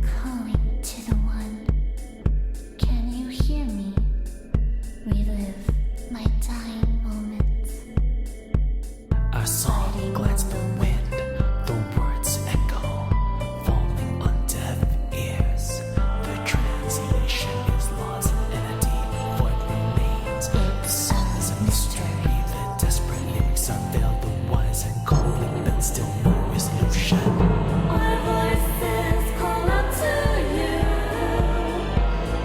calling to the one. Can you hear me? Relive my dying moments. Our song glides the wind, the words echo, falling on deaf ears. The translation is lost and a deep void remains. The song is a mystery, the desperate lyrics unveil the wise and calling, but still no resolution. Our voices call out to you,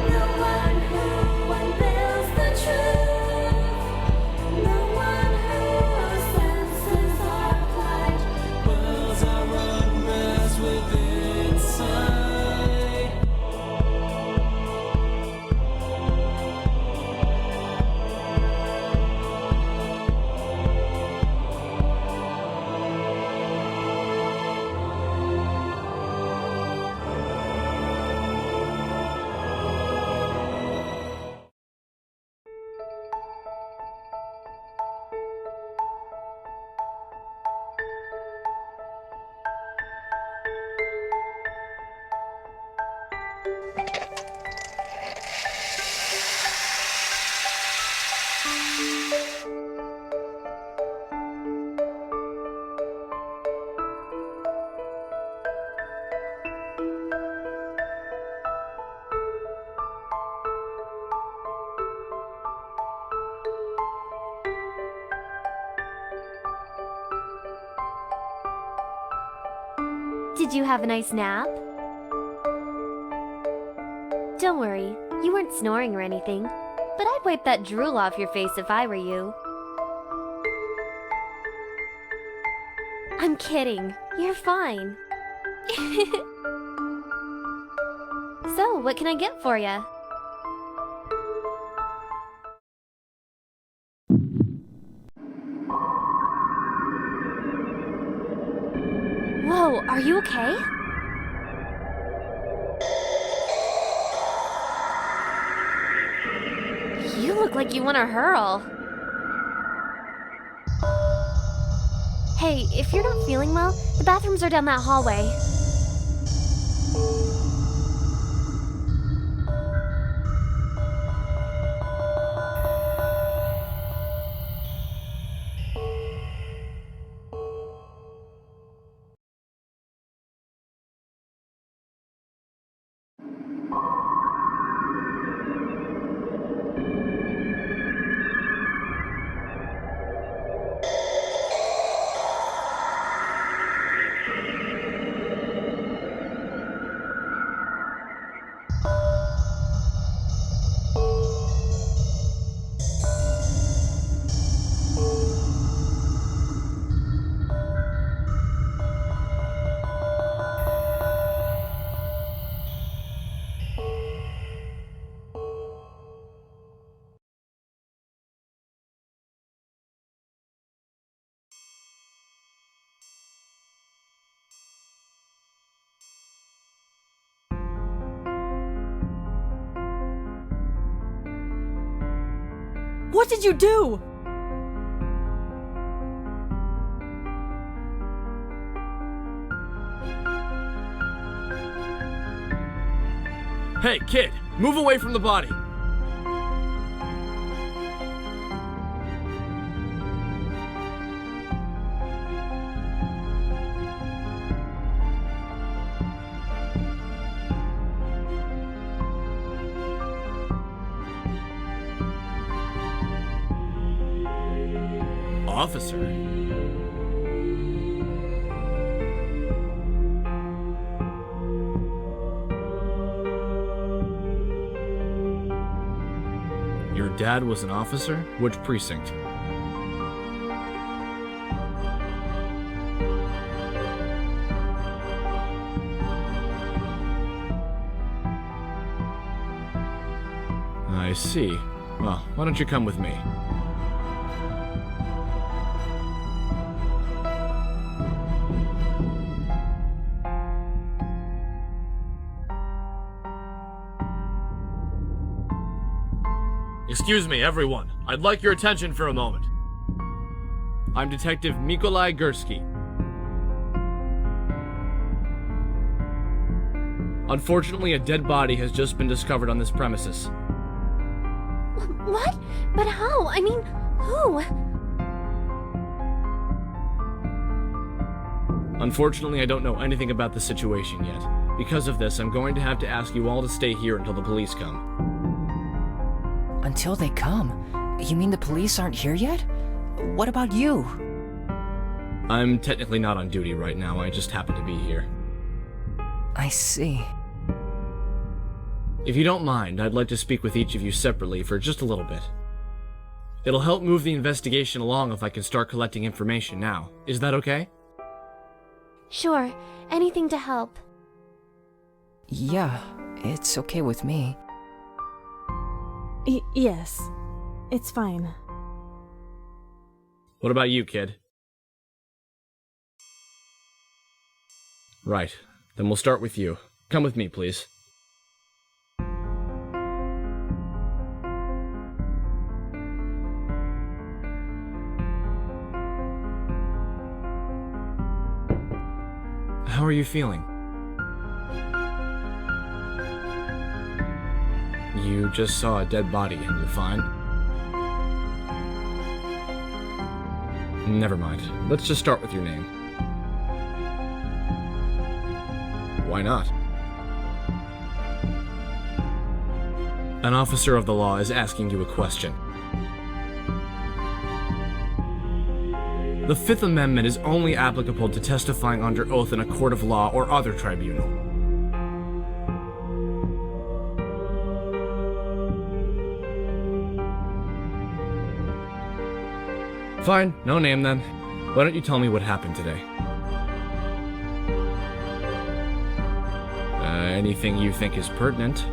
the one who unveils the truth, the one who senses our plight. Worlds are unrest within sight. Did you have a nice nap? Don't worry, you weren't snoring or anything, but I'd wipe that drool off your face if I were you. I'm kidding, you're fine. So, what can I get for you? Whoa, are you okay? You look like you want to hurl. Hey, if you're not feeling well, the bathrooms are down that hallway. What did you do? Hey, kid, move away from the body. Officer? Your dad was an officer? Which precinct? I see. Well, why don't you come with me? Excuse me, everyone. I'd like your attention for a moment. I'm Detective Mikolai Gursky. Unfortunately, a dead body has just been discovered on this premises. What? But how? I mean, who? Unfortunately, I don't know anything about the situation yet. Because of this, I'm going to have to ask you all to stay here until the police come. Until they come? You mean the police aren't here yet? What about you? I'm technically not on duty right now, I just happen to be here. I see. If you don't mind, I'd like to speak with each of you separately for just a little bit. It'll help move the investigation along if I can start collecting information now. Is that okay? Sure, anything to help. Yeah, it's okay with me. Yes. It's fine. What about you, kid? Right. Then we'll start with you. Come with me, please. How are you feeling? You just saw a dead body and you're fine? Never mind. Let's just start with your name. Why not? An officer of the law is asking you a question. The Fifth Amendment is only applicable to testifying under oath in a court of law or other tribunal. Fine, no name then. Why don't you tell me what happened today? Anything you think is pertinent.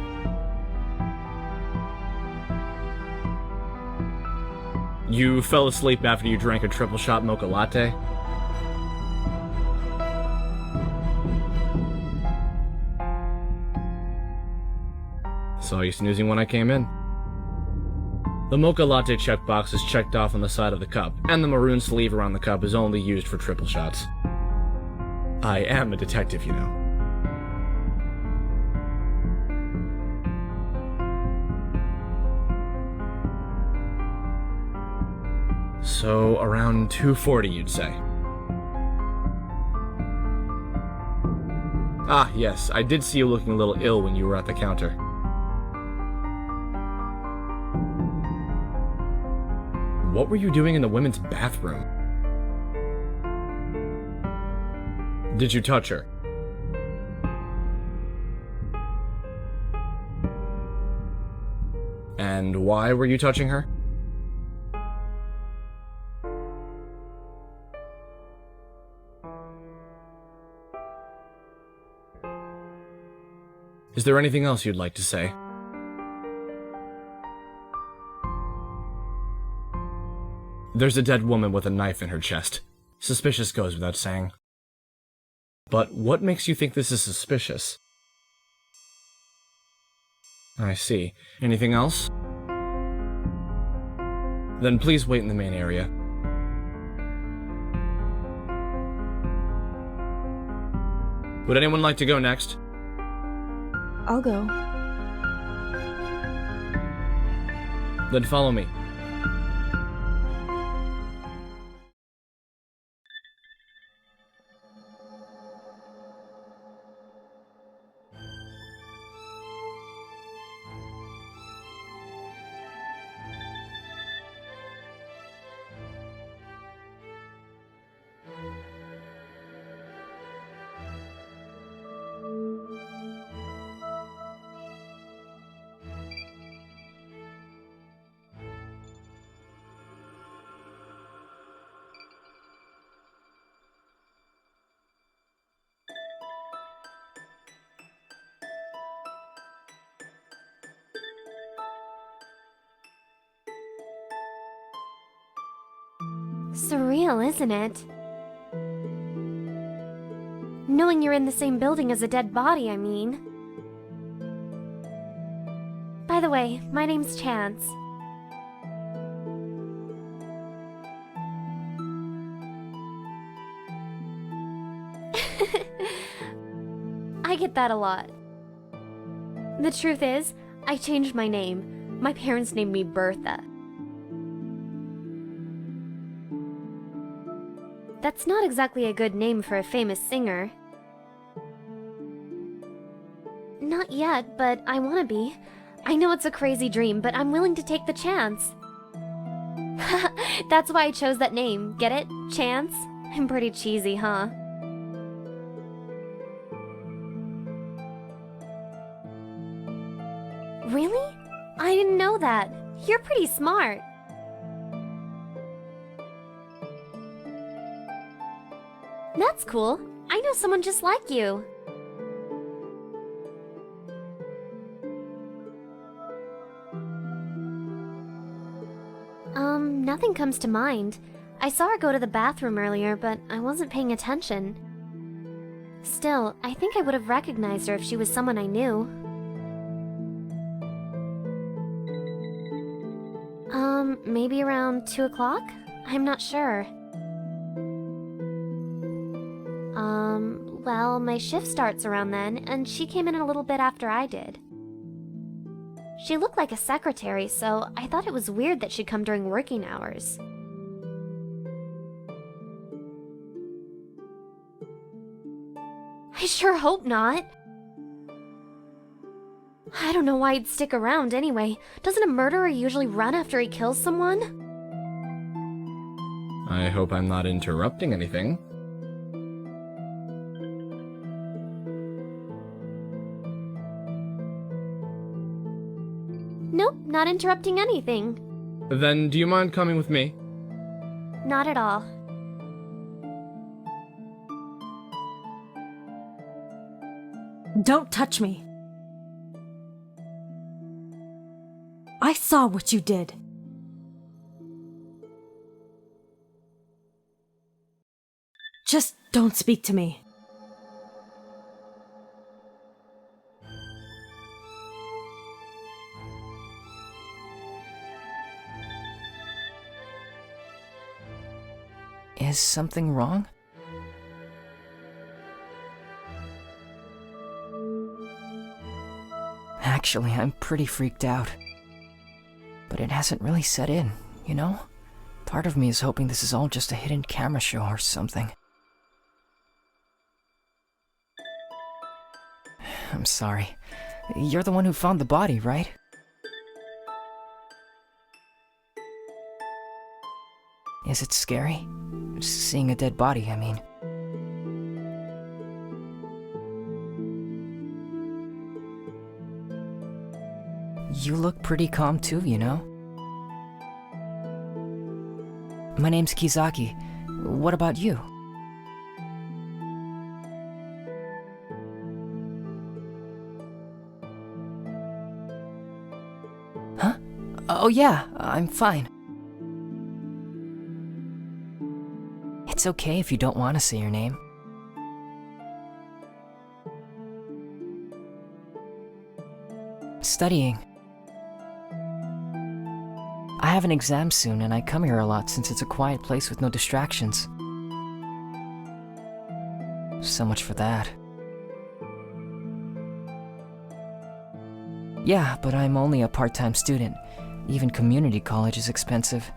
You fell asleep after you drank a triple shot mocha latte? Saw you snoozing when I came in. The mocha latte checkbox is checked off on the side of the cup, and the maroon sleeve around the cup is only used for triple shots. I am a detective, you know. So, around 2:40, you'd say. Ah, yes, I did see you looking a little ill when you were at the counter. What were you doing in the women's bathroom? Did you touch her? And why were you touching her? Is there anything else you'd like to say? There's a dead woman with a knife in her chest. Suspicious goes without saying. But what makes you think this is suspicious? I see. Anything else? Then please wait in the main area. Would anyone like to go next? I'll go. Then follow me. Surreal, isn't it? Knowing you're in the same building as a dead body, I mean. By the way, my name's Chance. I get that a lot. The truth is, I changed my name. My parents named me Bertha. That's not exactly a good name for a famous singer. Not yet, but I want to be. I know it's a crazy dream, but I'm willing to take the chance. That's why I chose that name. Get it? Chance? I'm pretty cheesy, huh? Really? I didn't know that. You're pretty smart. That's cool. I know someone just like you. Nothing comes to mind. I saw her go to the bathroom earlier, but I wasn't paying attention. Still, I think I would have recognized her if she was someone I knew. Maybe around 2 o'clock? I'm not sure. Well, my shift starts around then, and she came in a little bit after I did. She looked like a secretary, so I thought it was weird that she'd come during working hours. I sure hope not. I don't know why he'd stick around anyway. Doesn't a murderer usually run after he kills someone? I hope I'm not interrupting anything. Nope, not interrupting anything. Then do you mind coming with me? Not at all. Don't touch me. I saw what you did. Just don't speak to me. Is something wrong? Actually, I'm pretty freaked out. But it hasn't really set in, you know? Part of me is hoping this is all just a hidden camera show or something. I'm sorry. You're the one who found the body, right? Is it scary? Seeing a dead body, I mean. You look pretty calm too, you know? My name's Kizaki. What about you? Huh? Oh yeah, I'm fine. It's okay if you don't want to say your name. Studying. I have an exam soon, and I come here a lot since it's a quiet place with no distractions. So much for that. Yeah, but I'm only a part-time student. Even community college is expensive.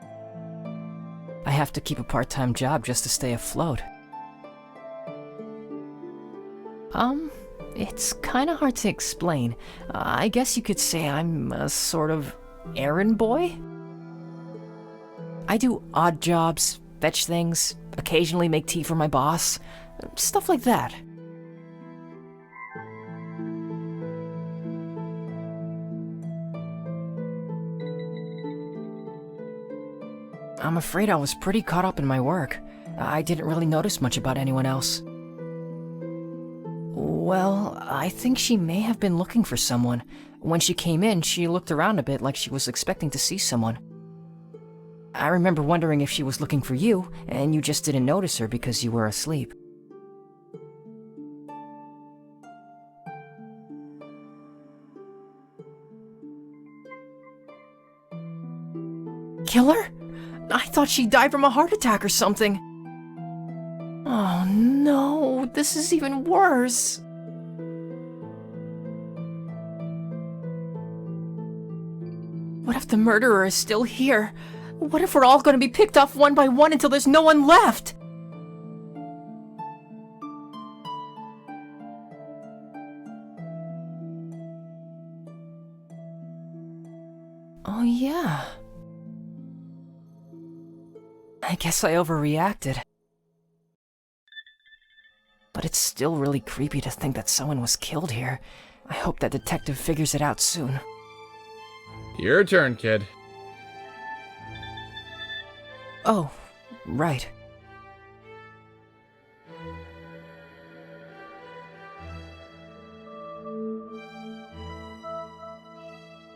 I have to keep a part-time job just to stay afloat. It's kinda hard to explain. I guess you could say I'm a sort of errand boy? I do odd jobs, fetch things, occasionally make tea for my boss, stuff like that. I'm afraid I was pretty caught up in my work. I didn't really notice much about anyone else. Well, I think she may have been looking for someone. When she came in, she looked around a bit like she was expecting to see someone. I remember wondering if she was looking for you, and you just didn't notice her because you were asleep. Killer? I thought she died from a heart attack or something. Oh no, this is even worse. What if the murderer is still here? What if we're all gonna be picked off one by one until there's no one left? Oh yeah. I guess I overreacted. But it's still really creepy to think that someone was killed here. I hope that detective figures it out soon. Your turn, kid. Oh, right.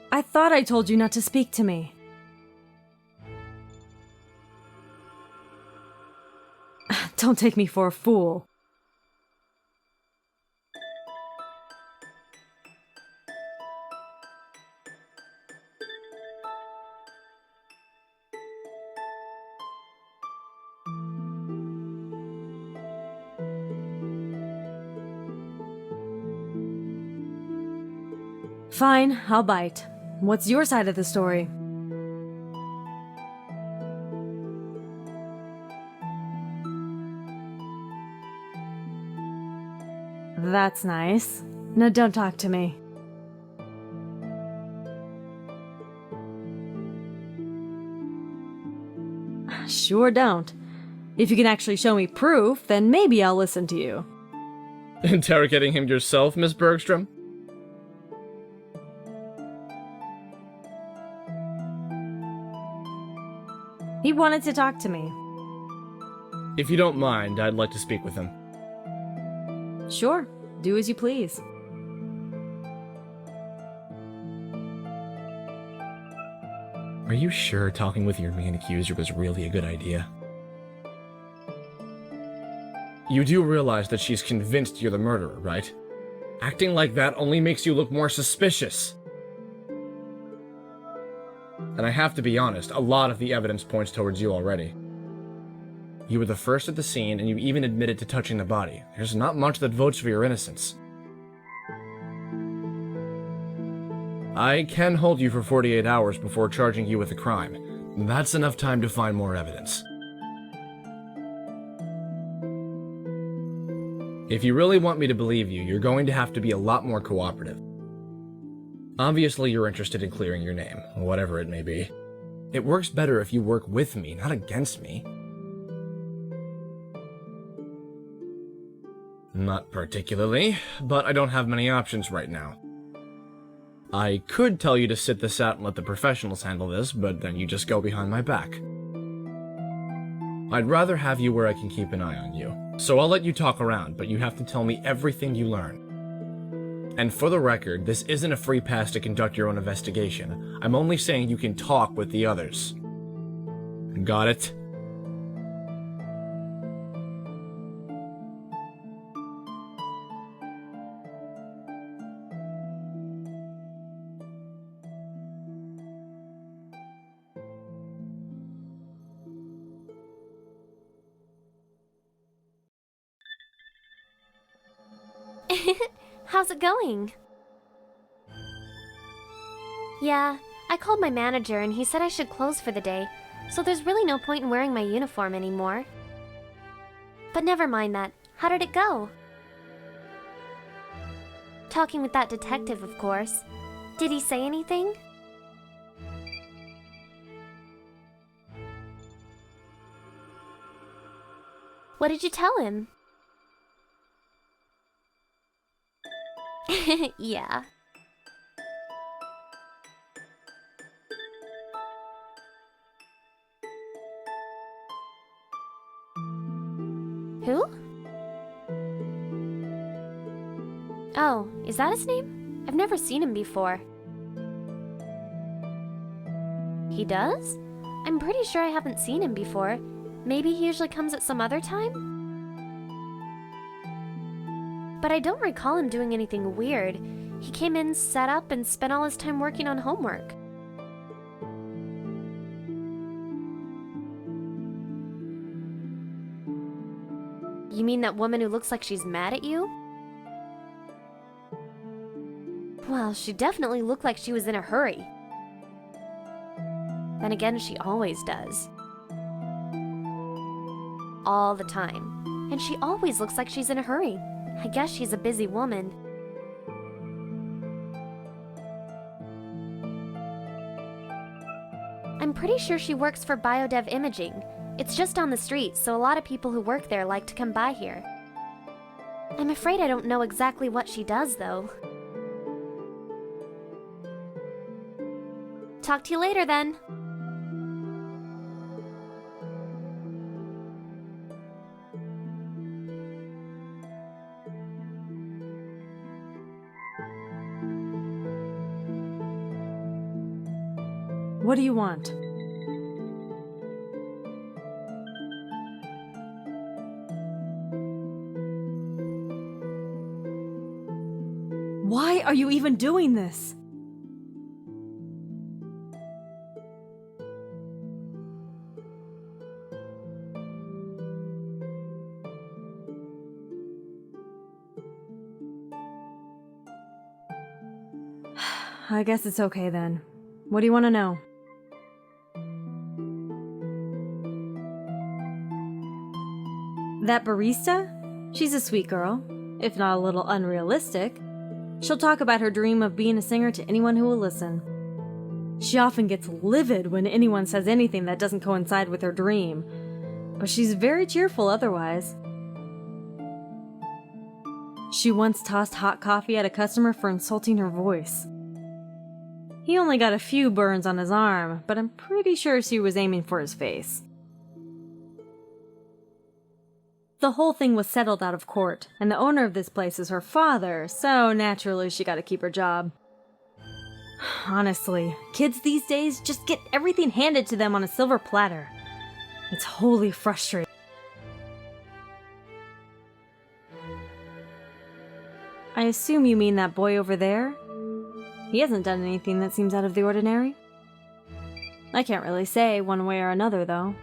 I thought I told you not to speak to me. Don't take me for a fool. Fine, I'll bite. What's your side of the story? That's nice. Now don't talk to me. Sure don't. If you can actually show me proof, then maybe I'll listen to you. Interrogating him yourself, Miss Bergstrom? He wanted to talk to me. If you don't mind, I'd like to speak with him. Sure, do as you please. Are you sure talking with your main accuser was really a good idea? You do realize that she's convinced you're the murderer, right? Acting like that only makes you look more suspicious. And I have to be honest, a lot of the evidence points towards you already. You were the first at the scene, and you even admitted to touching the body. There's not much that votes for your innocence. I can hold you for 48 hours before charging you with a crime. That's enough time to find more evidence. If you really want me to believe you, you're going to have to be a lot more cooperative. Obviously, you're interested in clearing your name, whatever it may be. It works better if you work with me, not against me. Not particularly, but I don't have many options right now. I could tell you to sit this out and let the professionals handle this, but then you just go behind my back. I'd rather have you where I can keep an eye on you, so I'll let you talk around, but you have to tell me everything you learn. And for the record, this isn't a free pass to conduct your own investigation. I'm only saying you can talk with the others. Got it? How's it going? Yeah, I called my manager and he said I should close for the day, so there's really no point in wearing my uniform anymore. But never mind that. How did it go? Talking with that detective, of course. Did he say anything? What did you tell him? Yeah. Who? Oh, is that his name? I've never seen him before. He does? I'm pretty sure I haven't seen him before. Maybe he usually comes at some other time? But I don't recall him doing anything weird. He came in, set up, and spent all his time working on homework. You mean that woman who looks like she's mad at you? Well, she definitely looked like she was in a hurry. Then again, she always does. All the time. And she always looks like she's in a hurry. I guess she's a busy woman. I'm pretty sure she works for Biodev Imaging. It's just on the street, so a lot of people who work there like to come by here. I'm afraid I don't know exactly what she does, though. Talk to you later, then. What do you want? Why are you even doing this? I guess it's okay then. What do you want to know? That barista? She's a sweet girl, if not a little unrealistic. She'll talk about her dream of being a singer to anyone who will listen. She often gets livid when anyone says anything that doesn't coincide with her dream, but she's very cheerful otherwise. She once tossed hot coffee at a customer for insulting her voice. He only got a few burns on his arm, but I'm pretty sure she was aiming for his face. The whole thing was settled out of court, and the owner of this place is her father, so naturally she got to keep her job. Honestly, kids these days just get everything handed to them on a silver platter. It's wholly frustrating. I assume you mean that boy over there? He hasn't done anything that seems out of the ordinary. I can't really say one way or another, though.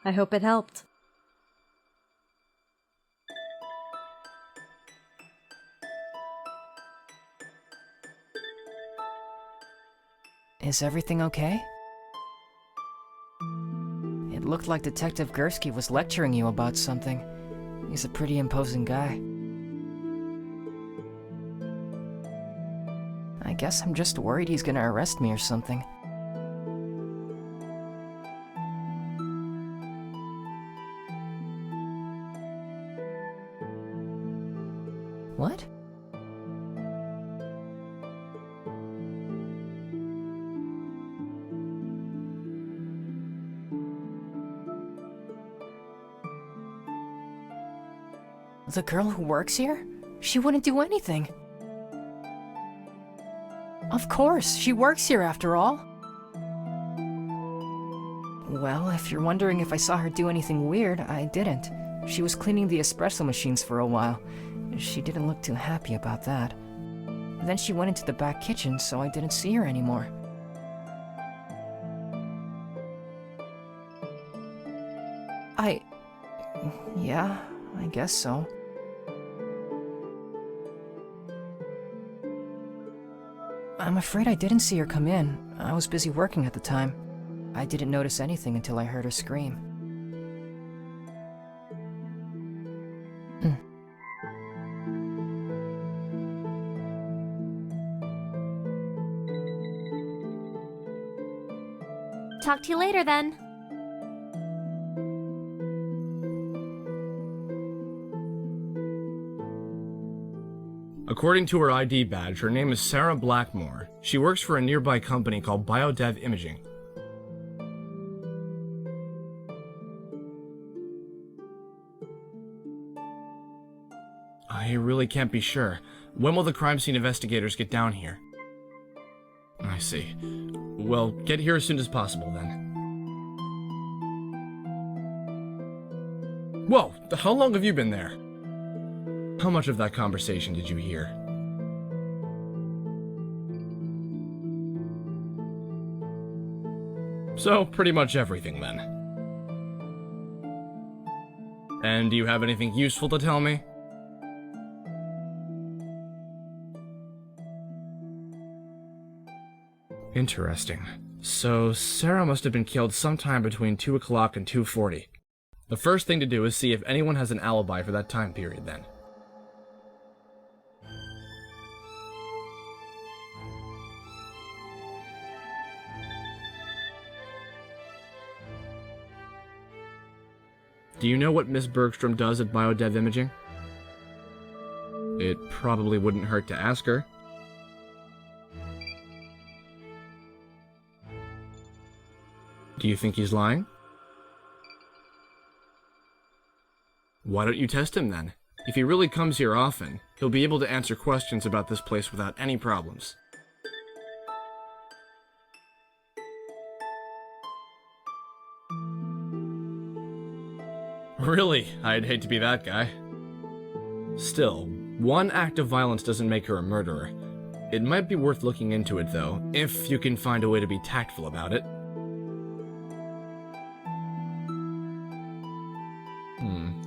I hope it helped. Is everything okay? It looked like Detective Gursky was lecturing you about something. He's a pretty imposing guy. I guess I'm just worried he's gonna arrest me or something. What? The girl who works here? She wouldn't do anything. Of course, she works here after all. Well, if you're wondering if I saw her do anything weird, I didn't. She was cleaning the espresso machines for a while. She didn't look too happy about that. Then she went into the back kitchen, so I didn't see her anymore. Yeah, I guess so. I'm afraid I didn't see her come in. I was busy working at the time. I didn't notice anything until I heard her scream. Talk to you later, then. According to her ID badge, her name is Sarah Blackmore. She works for a nearby company called Biodev Imaging. I really can't be sure. When will the crime scene investigators get down here? I see. Well, get here as soon as possible, then. Whoa! How long have you been there? How much of that conversation did you hear? So, pretty much everything, then. And do you have anything useful to tell me? Interesting. So, Sarah must have been killed sometime between 2 o'clock and 2:40. The first thing to do is see if anyone has an alibi for that time period then. Do you know what Miss Bergstrom does at Biodev Imaging? It probably wouldn't hurt to ask her. Do you think he's lying? Why don't you test him then? If he really comes here often, he'll be able to answer questions about this place without any problems. Really? I'd hate to be that guy. Still, one act of violence doesn't make her a murderer. It might be worth looking into it, though, if you can find a way to be tactful about it.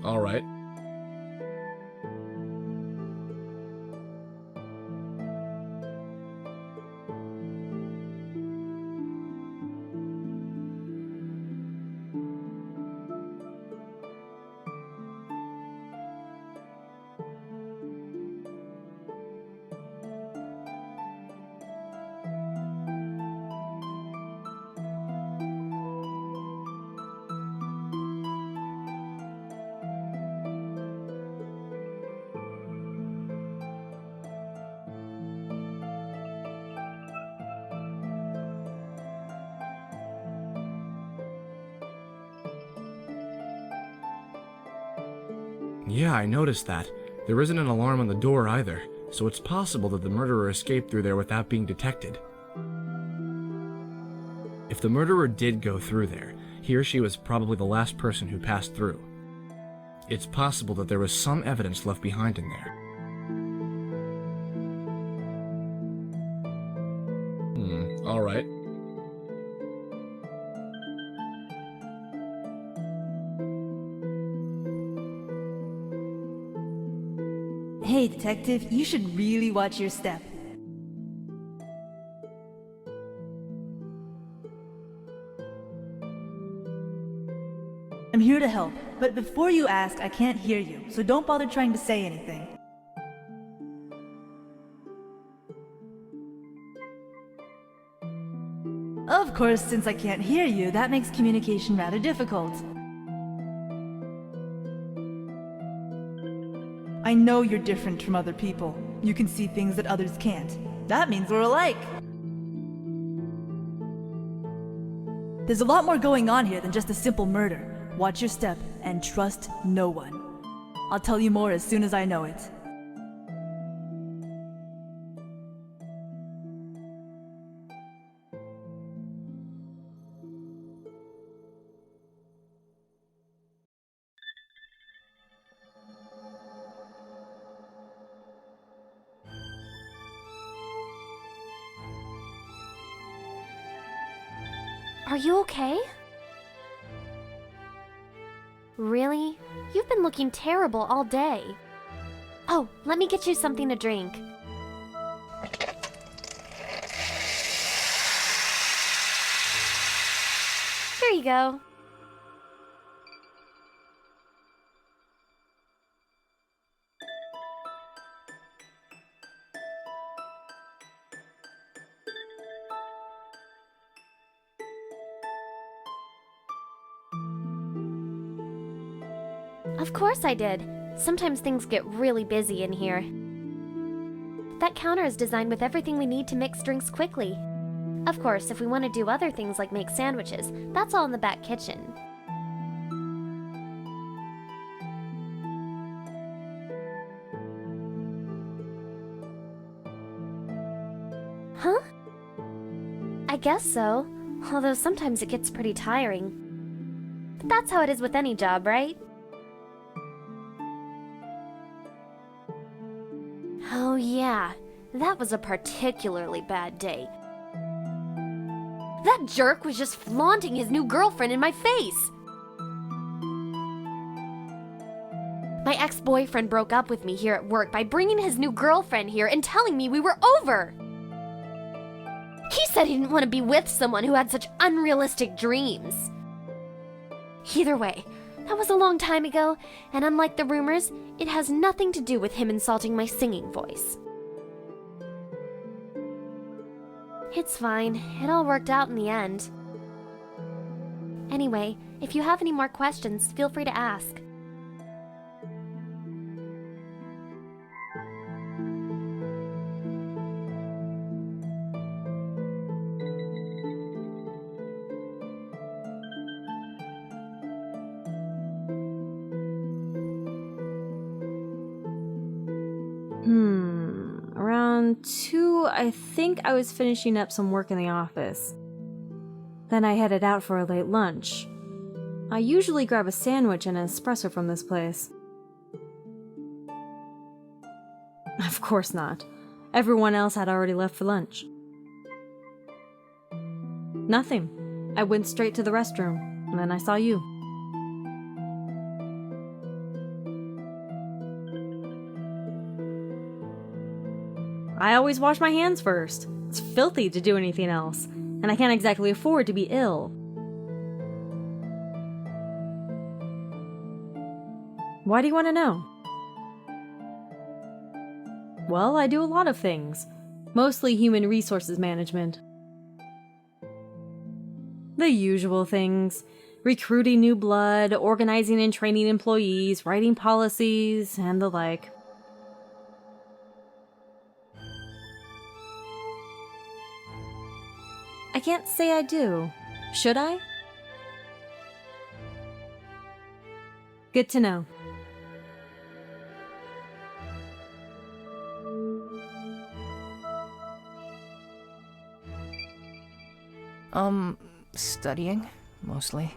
Alright. Yeah, I noticed that. There isn't an alarm on the door either, so it's possible that the murderer escaped through there without being detected. If the murderer did go through there, he or she was probably the last person who passed through. It's possible that there was some evidence left behind in there. Alright. Hey, detective, you should really watch your step. I'm here to help, but before you ask, I can't hear you, so don't bother trying to say anything. Of course, since I can't hear you, that makes communication rather difficult. I know you're different from other people. You can see things that others can't. That means we're alike. There's a lot more going on here than just a simple murder. Watch your step and trust no one. I'll tell you more as soon as I know it. Are you okay? Really? You've been looking terrible all day. Oh, let me get you something to drink. Here you go. Of course I did. Sometimes things get really busy in here. That counter is designed with everything we need to mix drinks quickly. Of course, if we want to do other things like make sandwiches, that's all in the back kitchen. Huh? I guess so, although sometimes it gets pretty tiring. But that's how it is with any job, right? Oh yeah, that was a particularly bad day. That jerk was just flaunting his new girlfriend in my face. My ex-boyfriend broke up with me here at work by bringing his new girlfriend here and telling me we were over. He said said he didn't want to be with someone who had such unrealistic dreams. Either way, that was a long time ago, and unlike the rumors, it has nothing to do with him insulting my singing voice. It's fine. It all worked out in the end. Anyway, if you have any more questions, feel free to ask. Around 2, I think I was finishing up some work in the office. Then I headed out for a late lunch. I usually grab a sandwich and an espresso from this place. Of course not. Everyone else had already left for lunch. Nothing. I went straight to the restroom, and then I saw you. I always wash my hands first. It's filthy to do anything else, and I can't exactly afford to be ill. Why do you want to know? Well, I do a lot of things, mostly human resources management. The usual things: recruiting new blood, organizing and training employees, writing policies, and the like. I can't say I do. Should I? Good to know. Studying, mostly.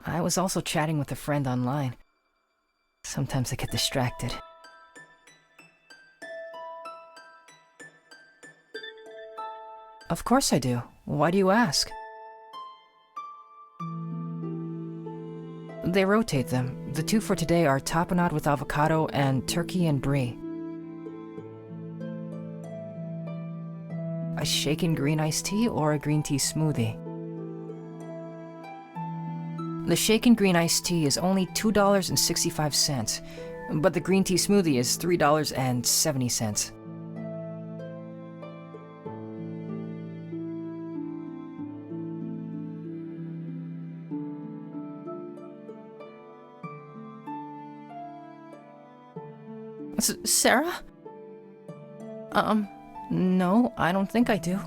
I was also chatting with a friend online. Sometimes I get distracted. Of course I do. Why do you ask? They rotate them. The two for today are tapenade with avocado and turkey and brie. A shaken green iced tea or a green tea smoothie? The shaken green iced tea is only $2.65, but the green tea smoothie is $3.70. Sarah? No, I don't think I do.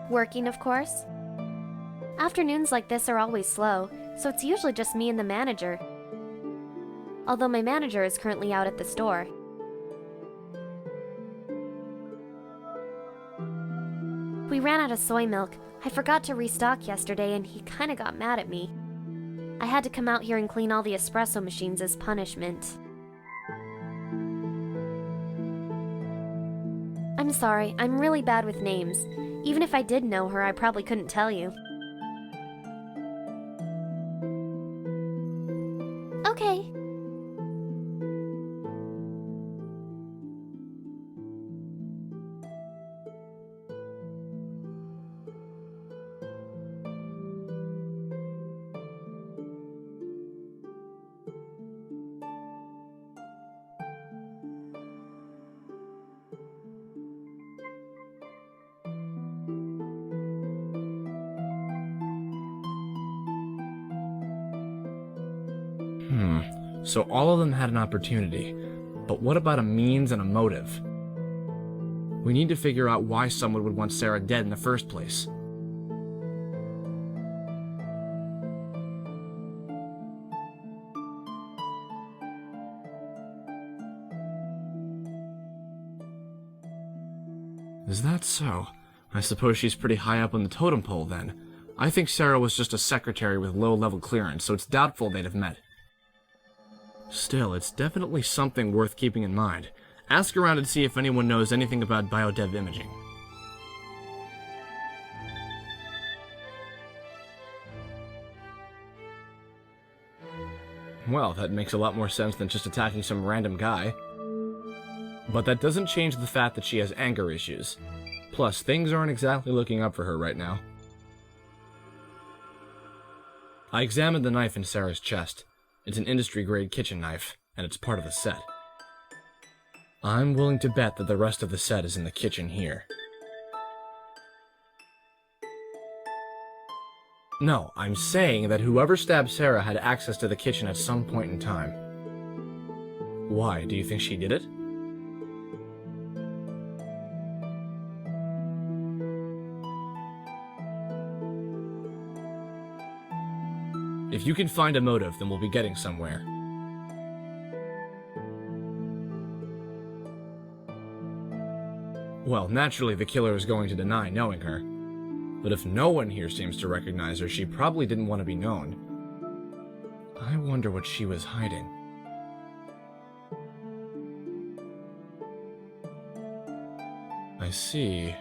Working, of course. Afternoons like this are always slow, so it's usually just me and the manager. Although my manager is currently out at the store. We ran out of soy milk. I forgot to restock yesterday and he kinda got mad at me. I had to come out here and clean all the espresso machines as punishment. I'm sorry, I'm really bad with names. Even if I did know her, I probably couldn't tell you. Okay. So all of them had an opportunity, but what about a means and a motive? We need to figure out why someone would want Sarah dead in the first place. Is that so? I suppose she's pretty high up on the totem pole then. I think Sarah was just a secretary with low-level clearance, so it's doubtful they'd have met. Still, it's definitely something worth keeping in mind. Ask around and see if anyone knows anything about biodev imaging. Well, that makes a lot more sense than just attacking some random guy. But that doesn't change the fact that she has anger issues. Plus, things aren't exactly looking up for her right now. I examined the knife in Sarah's chest. It's an industry-grade kitchen knife, and it's part of the set. I'm willing to bet that the rest of the set is in the kitchen here. No, I'm saying that whoever stabbed Sarah had access to the kitchen at some point in time. Why? Do you think she did it? If you can find a motive, then we'll be getting somewhere. Well, naturally the killer is going to deny knowing her. But if no one here seems to recognize her, she probably didn't want to be known. I wonder what she was hiding. I see.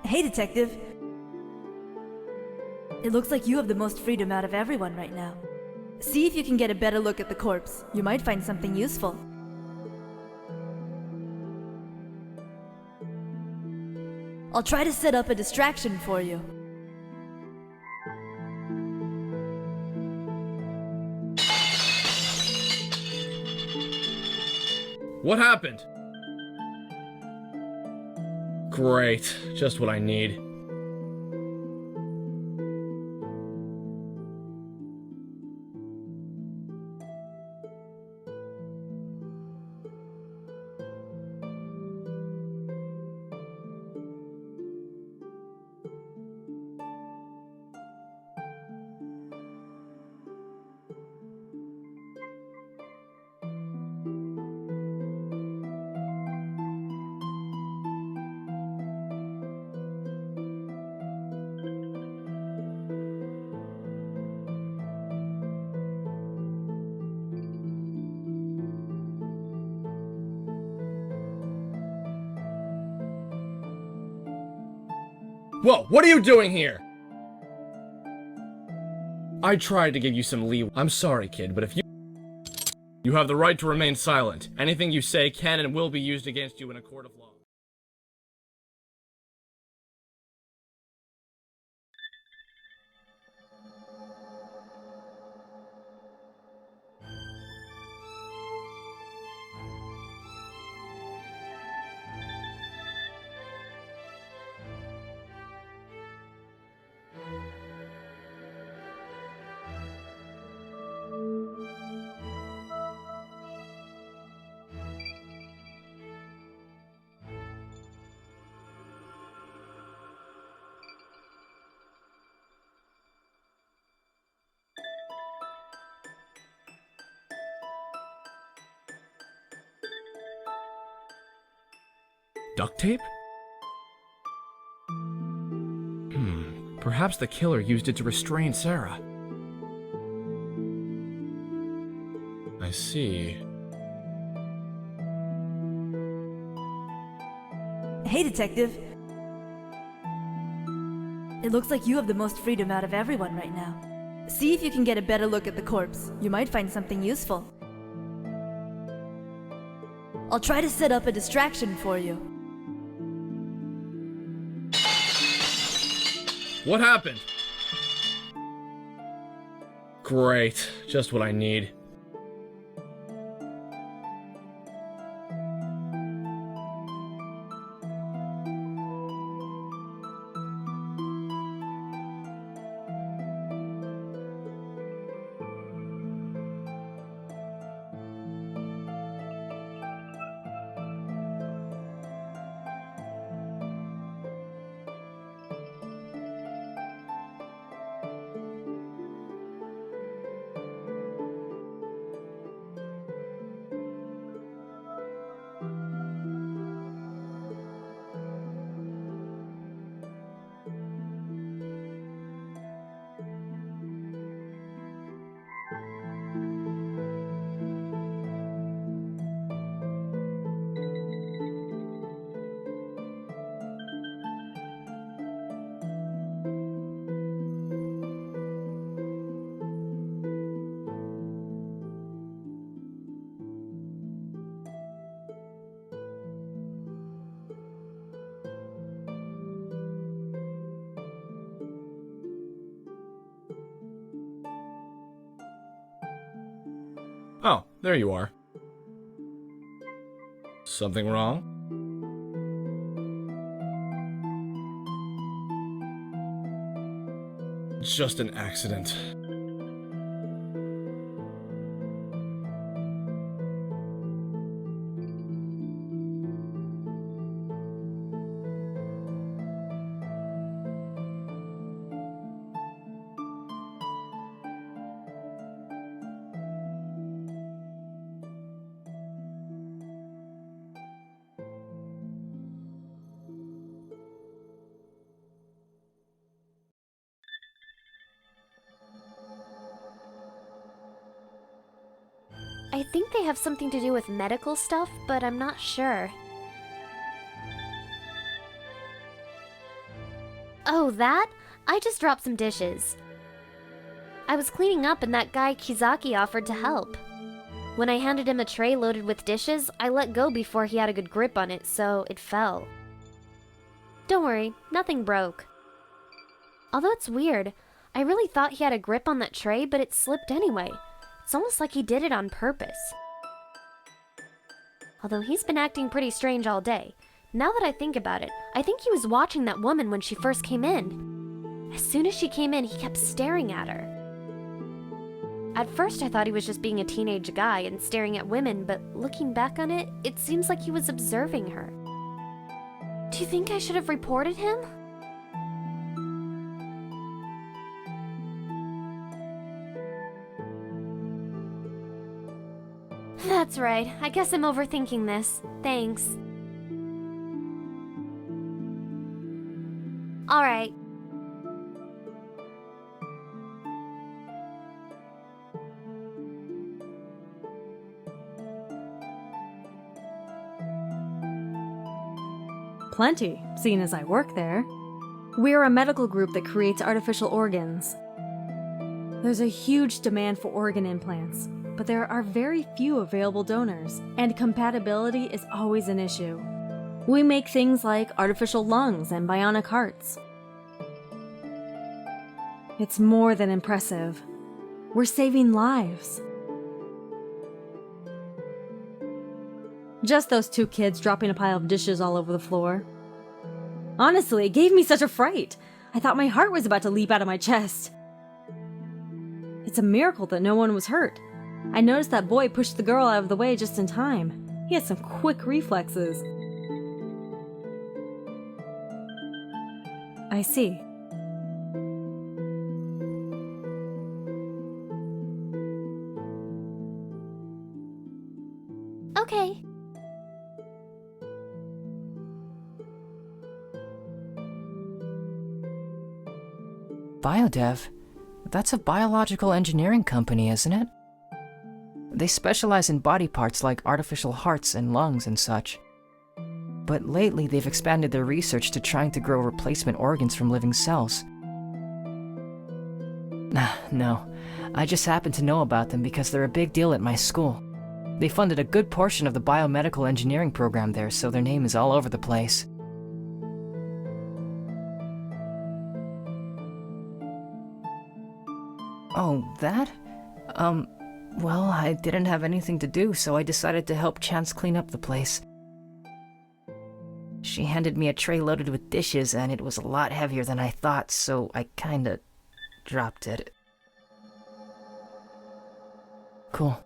Hey, Detective. It looks like you have the most freedom out of everyone right now. See if you can get a better look at the corpse. You might find something useful. I'll try to set up a distraction for you. What happened? Great, just what I need. Whoa, what are you doing here? I tried to give you some leeway. I'm sorry, kid, but if you have the right to remain silent. Anything you say can and will be used against you in a court of law. Duct tape? Perhaps the killer used it to restrain Sarah. I see. Hey, Detective. It looks like you have the most freedom out of everyone right now. See if you can get a better look at the corpse. You might find something useful. I'll try to set up a distraction for you. What happened? Great, just what I need. there you are. Something wrong? Just an accident. I think they have something to do with medical stuff, but I'm not sure. Oh, that? I just dropped some dishes. I was cleaning up and that guy Kizaki offered to help. When I handed him a tray loaded with dishes, I let go before he had a good grip on it, so it fell. Don't worry, nothing broke. Although it's weird, I really thought he had a grip on that tray, but it slipped anyway. It's almost like he did it on purpose. Although he's been acting pretty strange all day. Now that I think about it, I think he was watching that woman when she first came in. As soon as she came in, he kept staring at her. At first I thought he was just being a teenage guy and staring at women, but looking back on it, it seems like he was observing her. Do you think I should have reported him? That's right. I guess I'm overthinking this. Thanks. Alright. Plenty, seeing as I work there. We're a medical group that creates artificial organs. There's a huge demand for organ implants, but there are very few available donors, and compatibility is always an issue. We make things like artificial lungs and bionic hearts. It's more than impressive. We're saving lives. Just those two kids dropping a pile of dishes all over the floor. Honestly, it gave me such a fright. I thought my heart was about to leap out of my chest. It's a miracle that no one was hurt. I noticed that boy pushed the girl out of the way just in time. He had some quick reflexes. I see. Okay. Biodev? That's a biological engineering company, isn't it? They specialize in body parts like artificial hearts and lungs and such. But lately they've expanded their research to trying to grow replacement organs from living cells. No, I just happen to know about them because they're a big deal at my school. They funded a good portion of the biomedical engineering program there, so their name is all over the place. Oh, that? Well, I didn't have anything to do, so I decided to help Chance clean up the place. She handed me a tray loaded with dishes, and it was a lot heavier than I thought, so I kinda dropped it. Cool.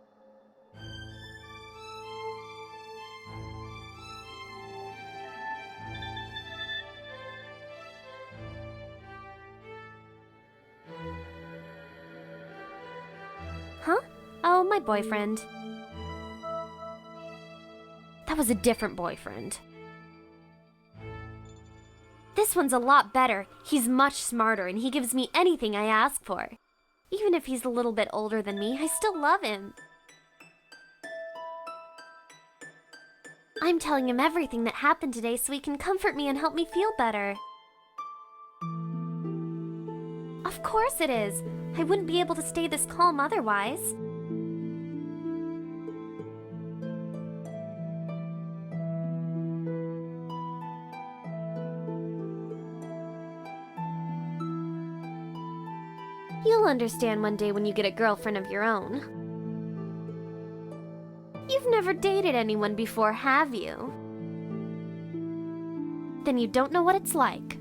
Huh? Oh, my boyfriend. That was a different boyfriend. This one's a lot better. He's much smarter and he gives me anything I ask for. Even if he's a little bit older than me, I still love him. I'm telling him everything that happened today so he can comfort me and help me feel better. Of course it is. I wouldn't be able to stay this calm otherwise. You'll understand one day when you get a girlfriend of your own. You've never dated anyone before, have you? Then you don't know what it's like.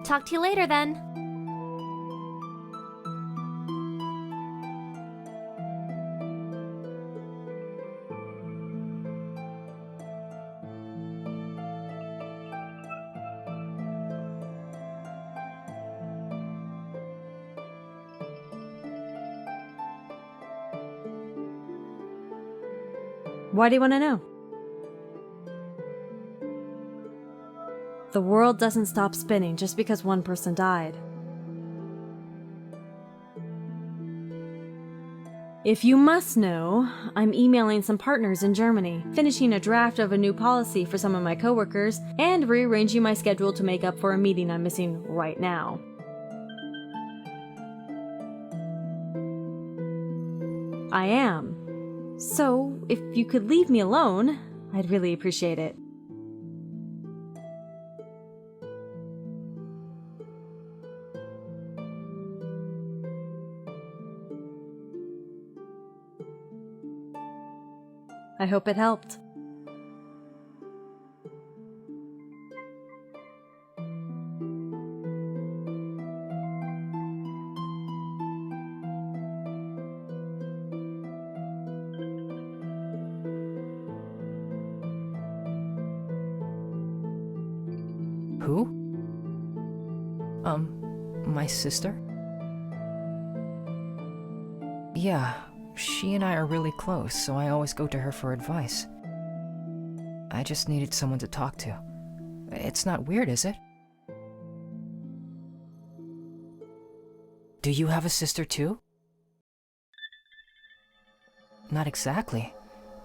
Talk to you later then. Why do you want to know? The world doesn't stop spinning just because one person died. If you must know, I'm emailing some partners in Germany, finishing a draft of a new policy for some of my coworkers, and rearranging my schedule to make up for a meeting I'm missing right now. I am. So, if you could leave me alone, I'd really appreciate it. I hope it helped. Who? My sister? Yeah, she and I are really close, so I always go to her for advice. I just needed someone to talk to. It's not weird, is it? Do you have a sister too? Not exactly.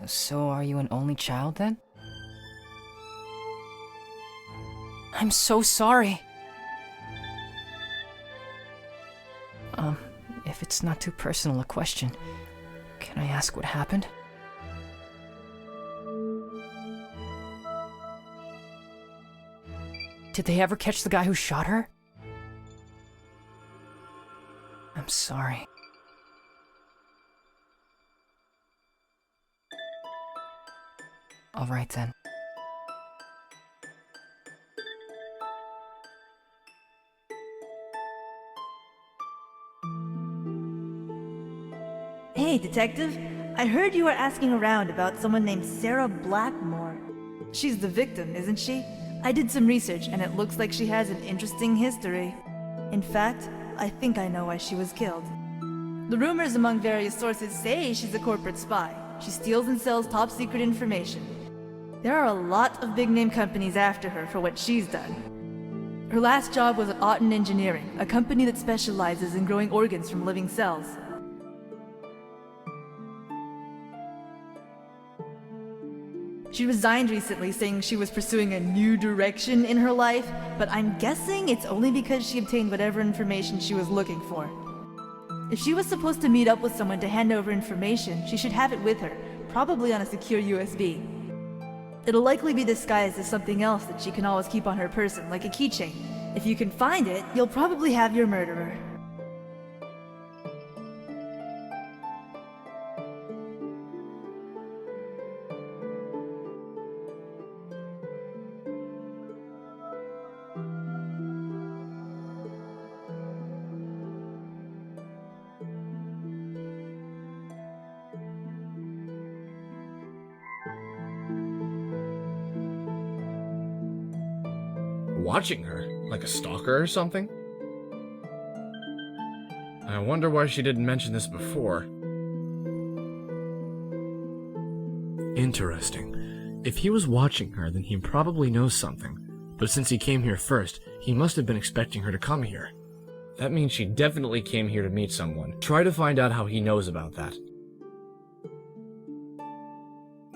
So are you an only child then? I'm so sorry. If it's not too personal a question, can I ask what happened? Did they ever catch the guy who shot her? I'm sorry. All right then. Hey, detective. I heard you were asking around about someone named Sarah Blackmore. She's the victim, isn't she? I did some research and it looks like she has an interesting history. In fact, I think I know why she was killed. The rumors among various sources say she's a corporate spy. She steals and sells top secret information. There are a lot of big name companies after her for what she's done. Her last job was at Otten Engineering, a company that specializes in growing organs from living cells. She resigned recently, saying she was pursuing a new direction in her life, but I'm guessing it's only because she obtained whatever information she was looking for. If she was supposed to meet up with someone to hand over information, she should have it with her, probably on a secure USB. It'll likely be disguised as something else that she can always keep on her person, like a keychain. If you can find it, you'll probably have your murderer. Watching her? Like a stalker or something? I wonder why she didn't mention this before. Interesting. If he was watching her, then he probably knows something. But since he came here first, he must have been expecting her to come here. That means she definitely came here to meet someone. Try to find out how he knows about that.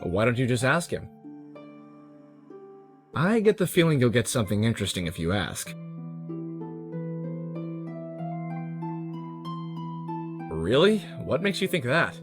Why don't you just ask him? I get the feeling you'll get something interesting if you ask. Really? What makes you think that?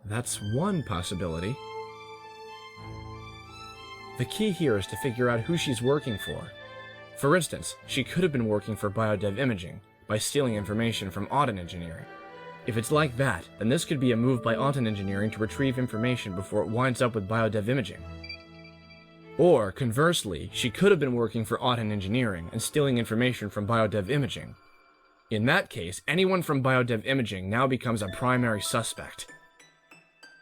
That's one possibility. The key here is to figure out who she's working for. For instance, she could have been working for Biodev Imaging by stealing information from Auden Engineering. If it's like that, then this could be a move by Auden Engineering to retrieve information before it winds up with Biodev Imaging. Or, conversely, she could have been working for Auden Engineering and stealing information from Biodev Imaging. In that case, anyone from Biodev Imaging now becomes a primary suspect.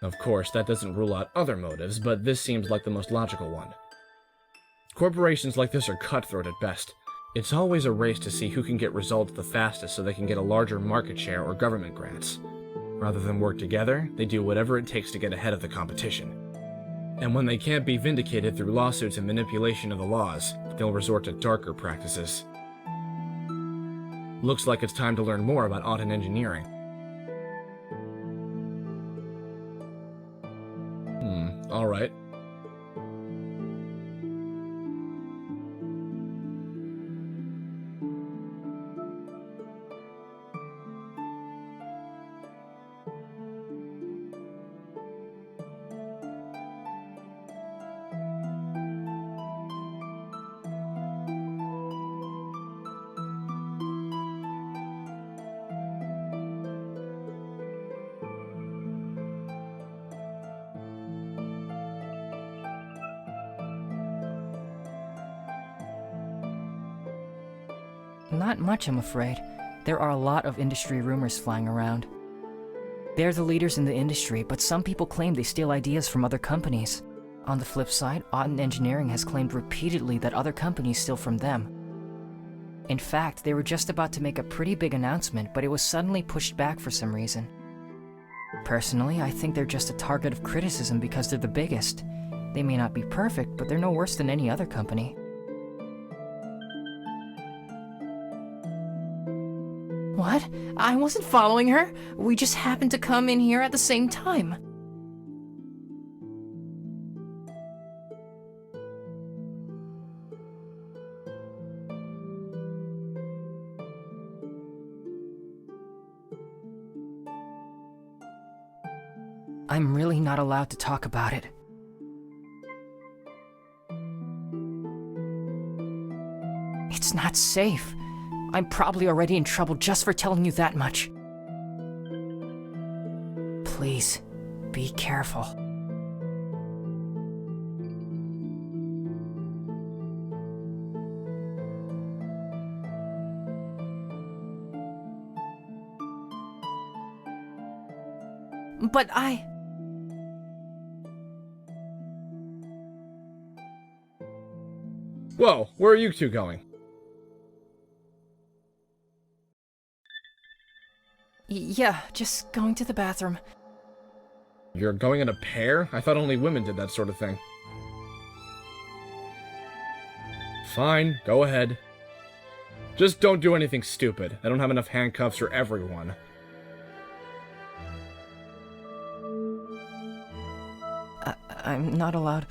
Of course, that doesn't rule out other motives, but this seems like the most logical one. Corporations like this are cutthroat at best. It's always a race to see who can get results the fastest so they can get a larger market share or government grants. Rather than work together, they do whatever it takes to get ahead of the competition. And when they can't be vindicated through lawsuits and manipulation of the laws, they'll resort to darker practices. Looks like it's time to learn more about Auden Engineering. Alright. Not much, I'm afraid. There are a lot of industry rumors flying around. They're the leaders in the industry, but some people claim they steal ideas from other companies. On the flip side, Auden Engineering has claimed repeatedly that other companies steal from them. In fact, they were just about to make a pretty big announcement, but it was suddenly pushed back for some reason. Personally, I think they're just a target of criticism because they're the biggest. They may not be perfect, but they're no worse than any other company. What? I wasn't following her. We just happened to come in here at the same time. I'm really not allowed to talk about it. It's not safe. I'm probably already in trouble just for telling you that much. Please, be careful. But Whoa, where are you two going? Yeah, just going to the bathroom. You're going in a pair? I thought only women did that sort of thing. Fine, go ahead. Just don't do anything stupid. I don't have enough handcuffs for everyone. I'm not allowed.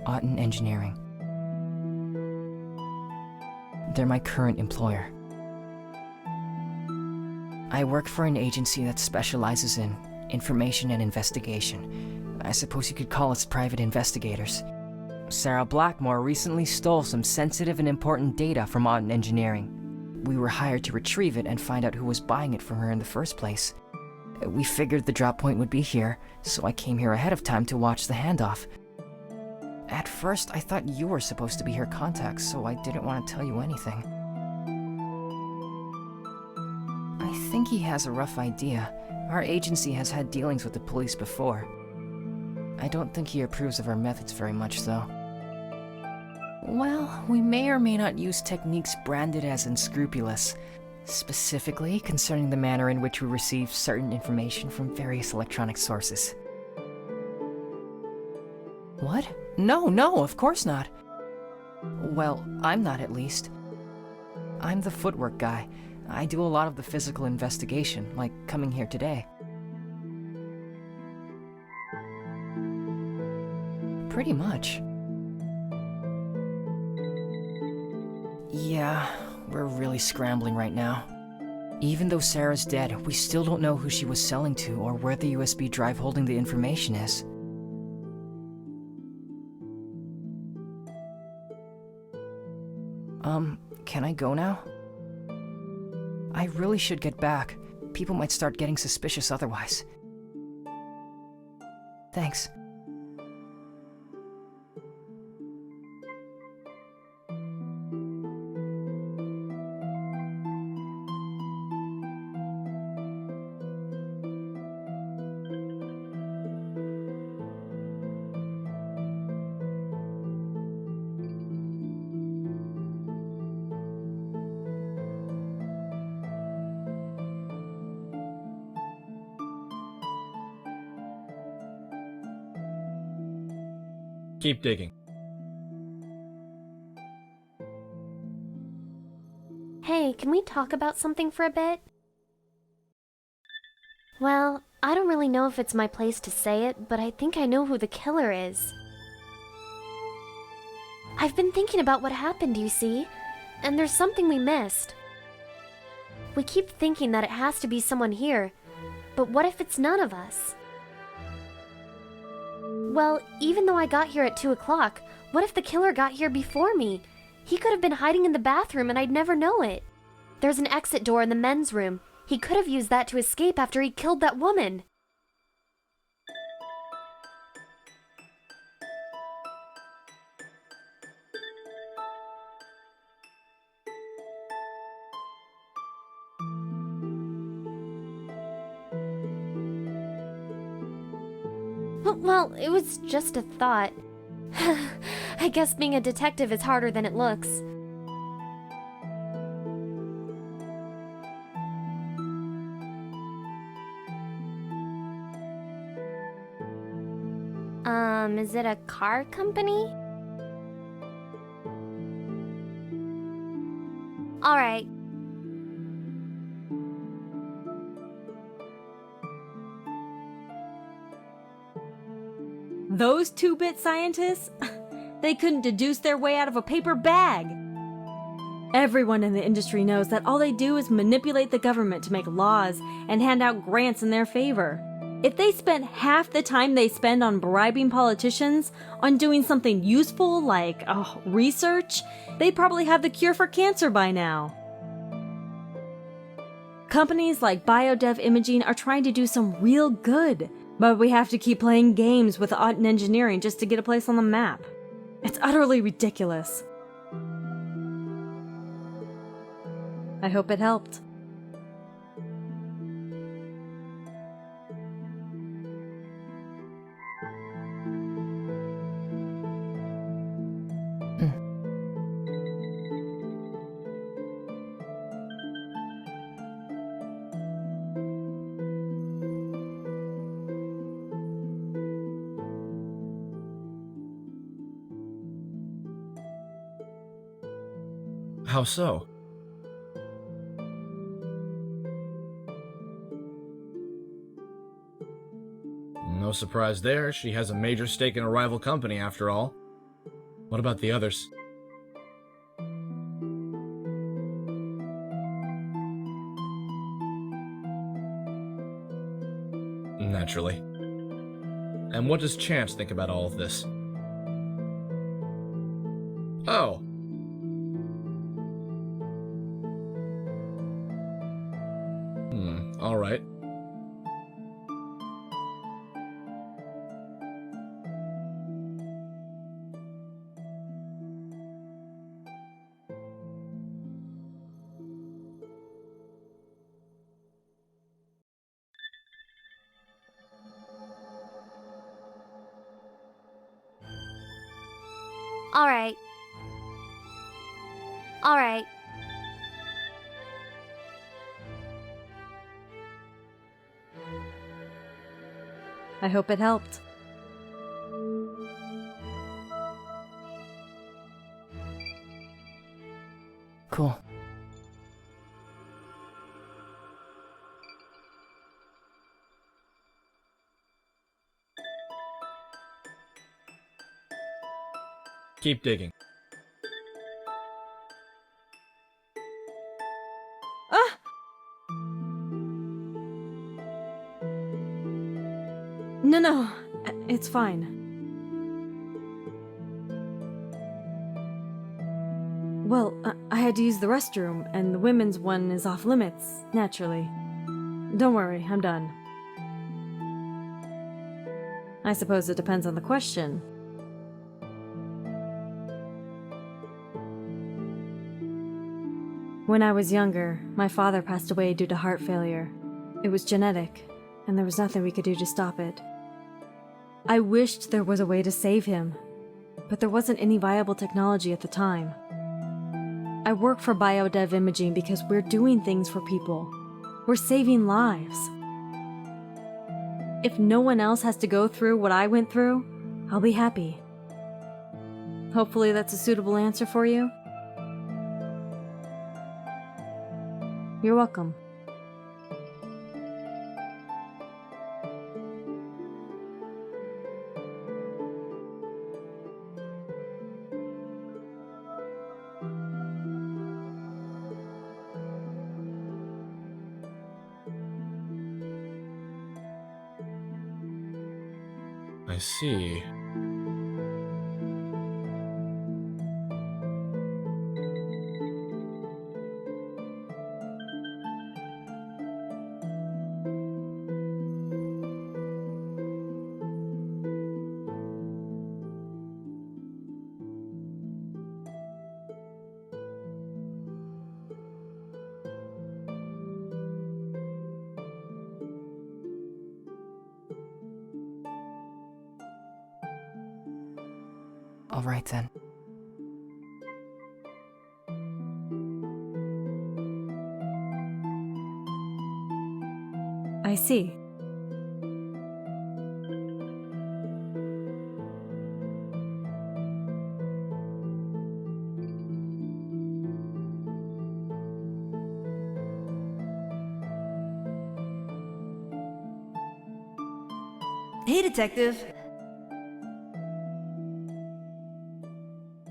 Auden Engineering. They're my current employer. I work for an agency that specializes in information and investigation. I suppose you could call us private investigators. Sarah Blackmore recently stole some sensitive and important data from Auden Engineering. We were hired to retrieve it and find out who was buying it from her in the first place. We figured the drop point would be here, so I came here ahead of time to watch the handoff. At first, I thought you were supposed to be her contact, so I didn't want to tell you anything. I think he has a rough idea. Our agency has had dealings with the police before. I don't think he approves of our methods very much, though. Well, we may or may not use techniques branded as unscrupulous, specifically concerning the manner in which we receive certain information from various electronic sources. What? No, of course not. Well, I'm not at least. I'm the footwork guy. I do a lot of the physical investigation, like coming here today. Pretty much. Yeah, we're really scrambling right now. Even though Sarah's dead, we still don't know who she was selling to or where the USB drive holding the information is. Can I go now? I really should get back. People might start getting suspicious otherwise. Thanks. Keep digging. Hey, can we talk about something for a bit? Well, I don't really know if it's my place to say it, but I think I know who the killer is. I've been thinking about what happened, you see, and there's something we missed. We keep thinking that it has to be someone here, but what if it's none of us? Well, even though I got here at 2 o'clock, what if the killer got here before me? He could have been hiding in the bathroom and I'd never know it. There's an exit door in the men's room. He could have used that to escape after he killed that woman. Well, it was just a thought. I guess being a detective is harder than it looks. Is it a car company? Alright. Those 2-bit scientists? They couldn't deduce their way out of a paper bag. Everyone in the industry knows that all they do is manipulate the government to make laws and hand out grants in their favor. If they spent half the time they spend on bribing politicians on doing something useful like research, they'd probably have the cure for cancer by now. Companies like BioDev Imaging are trying to do some real good, but we have to keep playing games with art and engineering just to get a place on the map. It's utterly ridiculous. I hope it helped. How so? No surprise there, she has a major stake in a rival company after all. What about the others? Naturally. And what does Chance think about all of this? Oh. Alright. Alright. Alright. I hope it helped. Cool. Keep digging. Ah! No, it's fine. Well, I had to use the restroom, and the women's one is off limits, naturally. Don't worry, I'm done. I suppose it depends on the question. When I was younger, my father passed away due to heart failure. It was genetic, and there was nothing we could do to stop it. I wished there was a way to save him, but there wasn't any viable technology at the time. I work for biodev imaging because we're doing things for people. We're saving lives. If no one else has to go through what I went through, I'll be happy. Hopefully that's a suitable answer for you. You're welcome. I see. All right then. I see. Hey, Detective.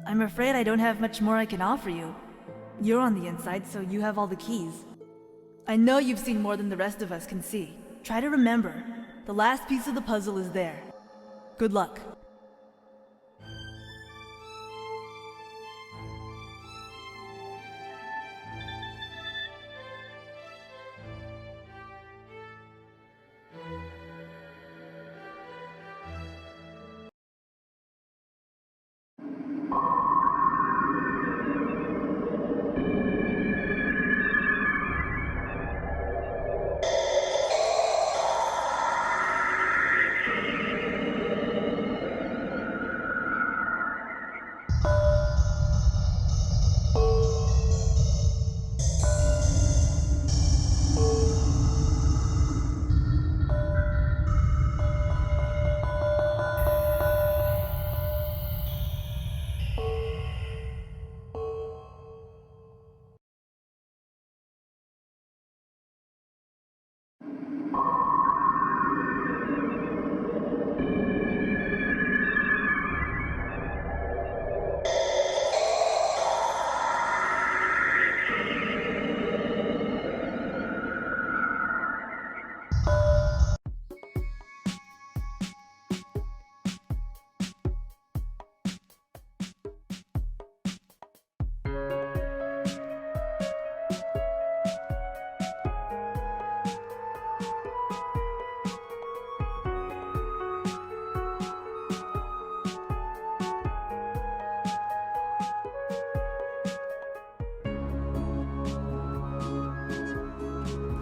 I'm afraid I don't have much more I can offer you. You're on the inside, so you have all the keys. I know you've seen more than the rest of us can see. Try to remember. The last piece of the puzzle is there. Good luck.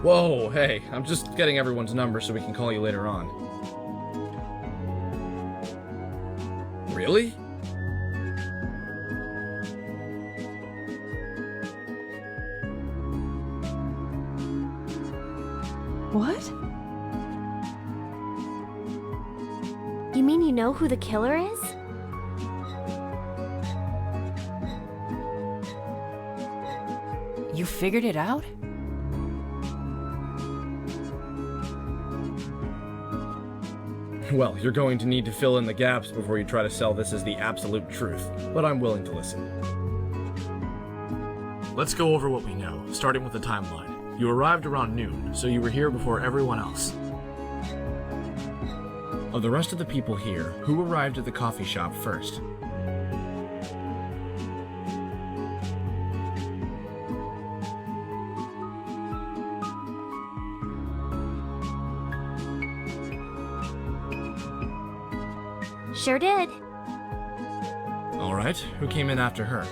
Whoa, hey, I'm just getting everyone's number so we can call you later on. Really? What? You mean you know who the killer is? figured it out? Well, you're going to need to fill in the gaps before you try to sell this as the absolute truth, but I'm willing to listen. Let's go over what we know, starting with the timeline. You arrived around noon, so you were here before everyone else. Of the rest of the people here, who arrived at the coffee shop first? Sure did. All right, who came in after her?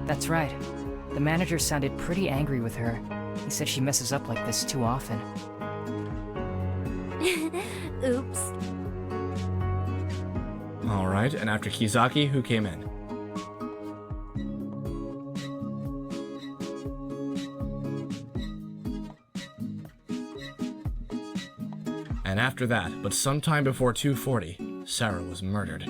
That's right. The manager sounded pretty angry with her. He said she messes up like this too often. Oops. All right, and after Kizaki, who came in? And after that, but sometime before 2:40, Sarah was murdered.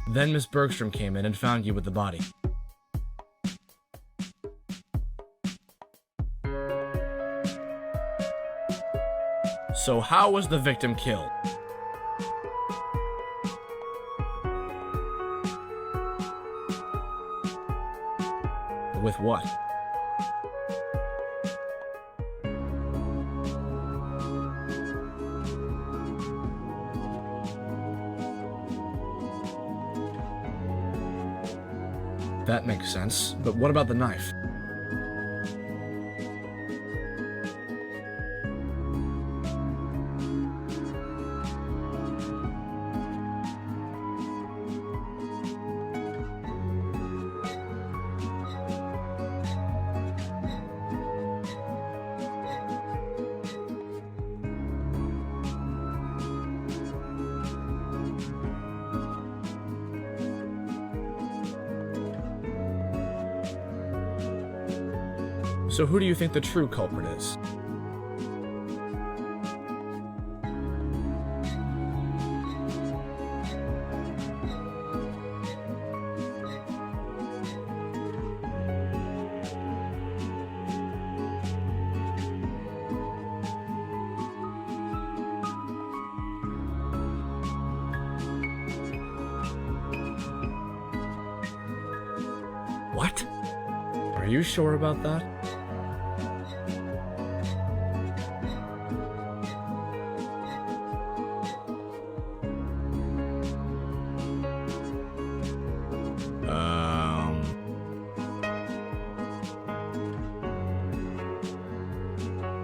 Then Miss Bergstrom came in and found you with the body. So how was the victim killed? With what? That makes sense, but what about the knife? So who do you think the true culprit is? What? Are you sure about that?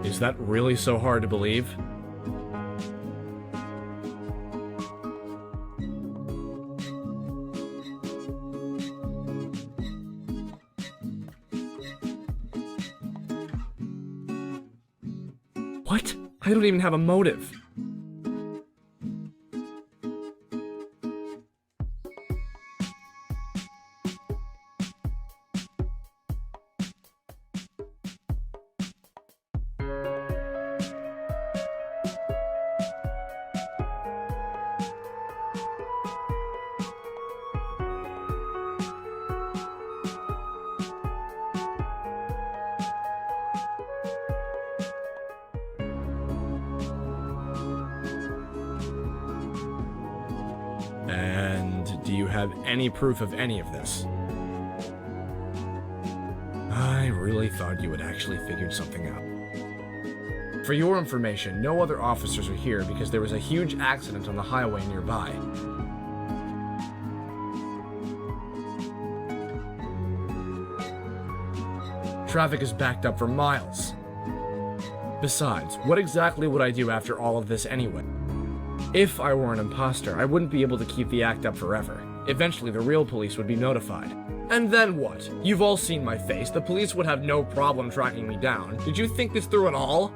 Is that really so hard to believe? What? I don't even have a motive. And do you have any proof of any of this? I really thought you had actually figured something out. For your information, no other officers are here because there was a huge accident on the highway nearby. Traffic is backed up for miles. Besides, what exactly would I do after all of this anyway? If I were an imposter, I wouldn't be able to keep the act up forever. Eventually, the real police would be notified. And then what? You've all seen my face. The police would have no problem tracking me down. Did you think this through at all?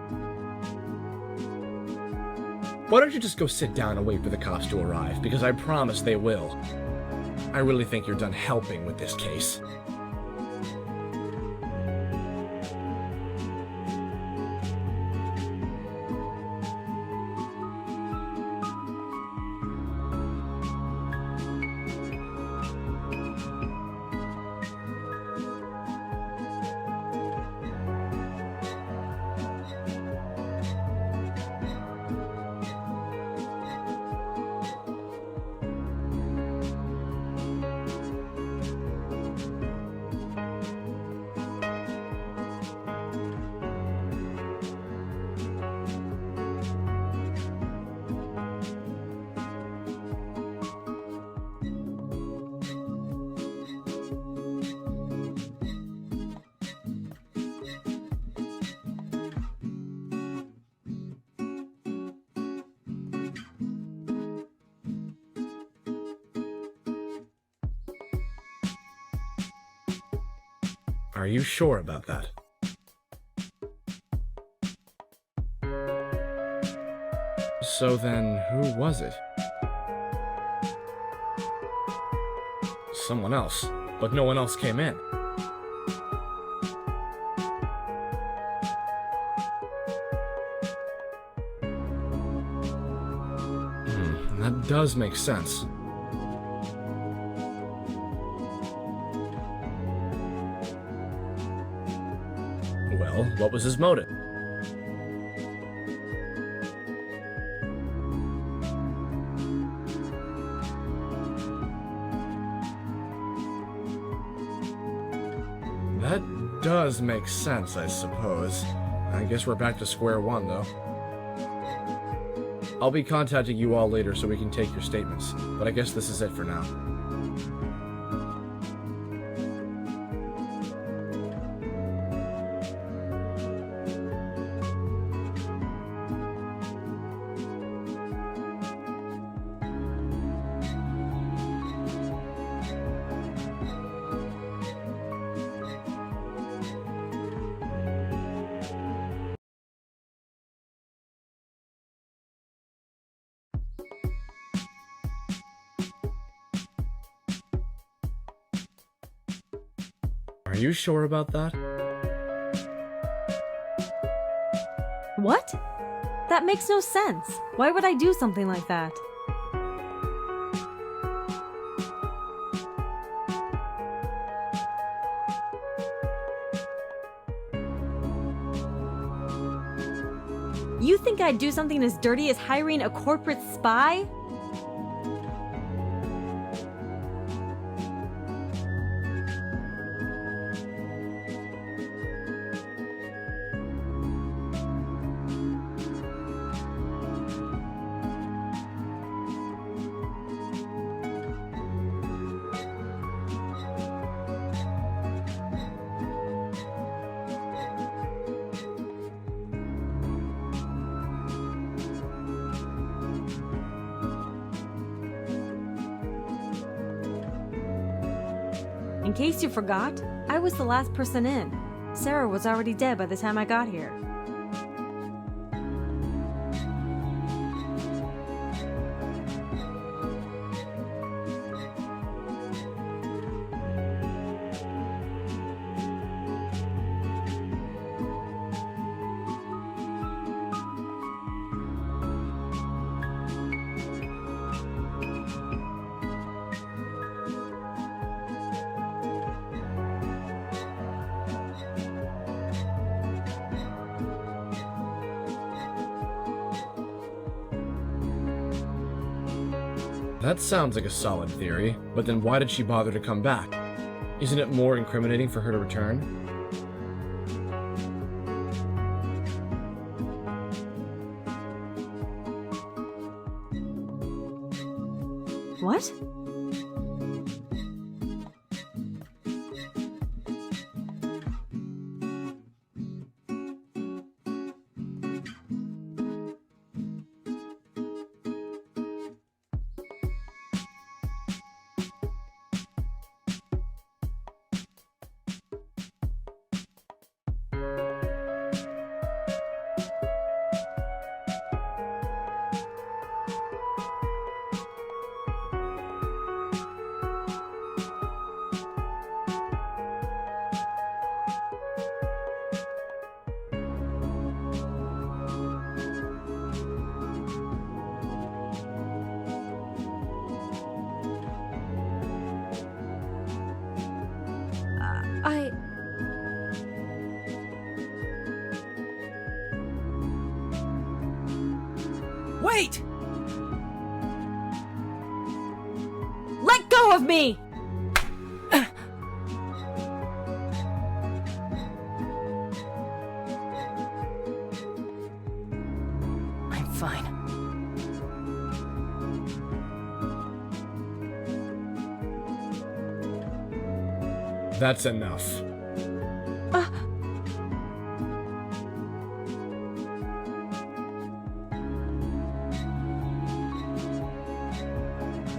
Why don't you just go sit down and wait for the cops to arrive? Because I promise they will. I really think you're done helping with this case. Are you sure about that? So then, who was it? Someone else, but no one else came in. That does make sense. Well, what was his motive? That does make sense, I suppose. I guess we're back to square one, though. I'll be contacting you all later so we can take your statements, but I guess this is it for now. Are you sure about that? What? That makes no sense. Why would I do something like that? You think I'd do something as dirty as hiring a corporate spy? In case you forgot, I was the last person in. Sarah was already dead by the time I got here. That sounds like a solid theory, but then why did she bother to come back? Isn't it more incriminating for her to return? What? Wait! Let go of me! I'm fine. That's enough.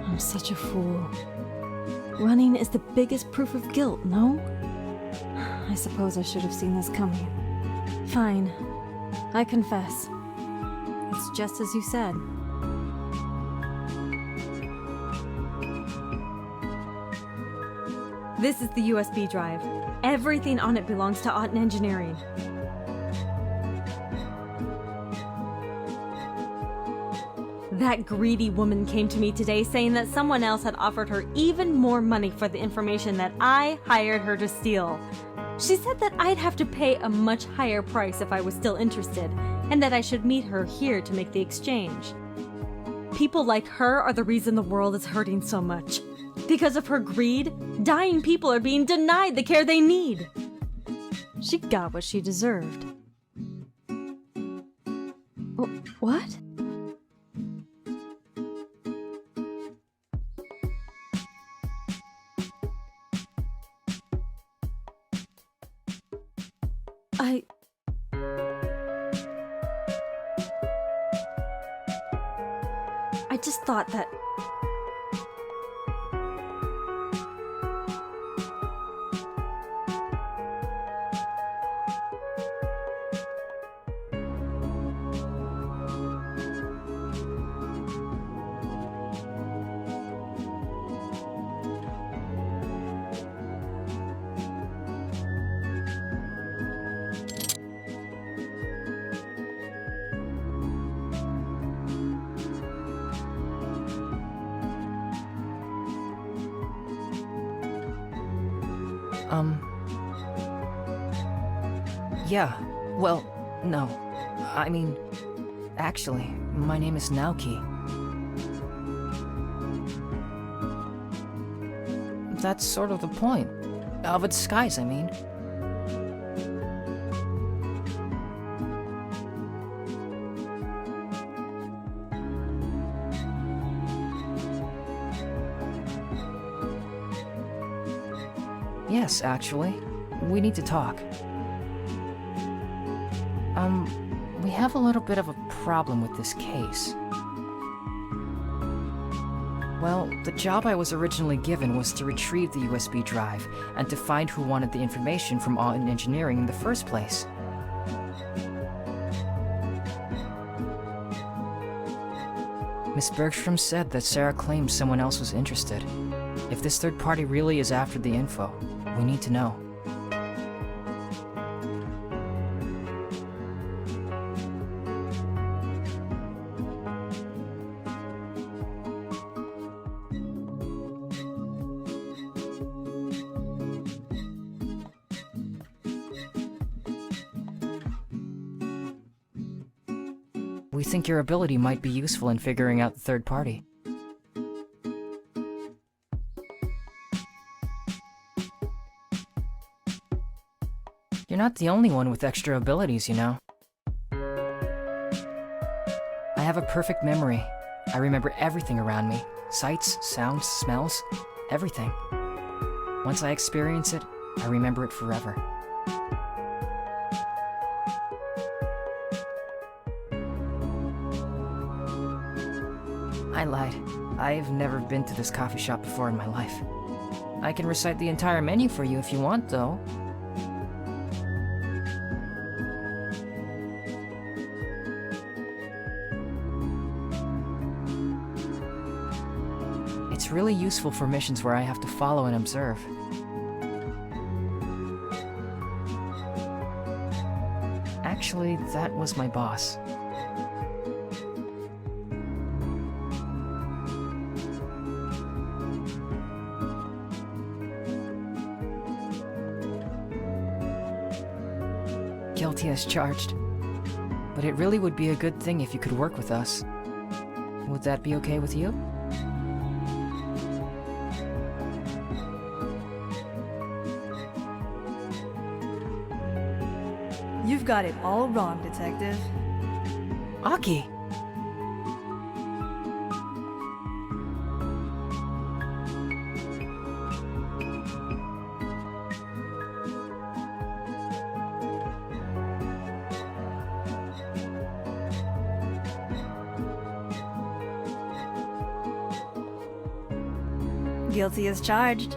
I'm such a fool. Running is the biggest proof of guilt, no? I suppose I should have seen this coming. Fine. I confess. It's just as you said. This is the USB drive. Everything on it belongs to Auden Engineering. That greedy woman came to me today saying that someone else had offered her even more money for the information that I hired her to steal. She said that I'd have to pay a much higher price if I was still interested, and that I should meet her here to make the exchange. People like her are the reason the world is hurting so much. Because of her greed, dying people are being denied the care they need. She got what she deserved. What? I just thought that... Yeah, well, no. I mean, actually, my name is Naoki. That's sort of the point. Of a disguise, I mean. Yes, actually. We need to talk. We have a little bit of a problem with this case. Well, the job I was originally given was to retrieve the USB drive and to find who wanted the information from Auden Engineering in the first place. Miss Bergstrom said that Sarah claimed someone else was interested. If this third party really is after the info, we need to know. We think your ability might be useful in figuring out the third party. You're not the only one with extra abilities, you know. I have a perfect memory. I remember everything around me. Sights, sounds, smells, everything. Once I experience it, I remember it forever. I lied. I've never been to this coffee shop before in my life. I can recite the entire menu for you if you want, though. It's really useful for missions where I have to follow and observe. Actually, that was my boss. Guilty as charged. But it really would be a good thing if you could work with us. Would that be okay with you? You've got it all wrong, Detective. Aki! Guilty as charged.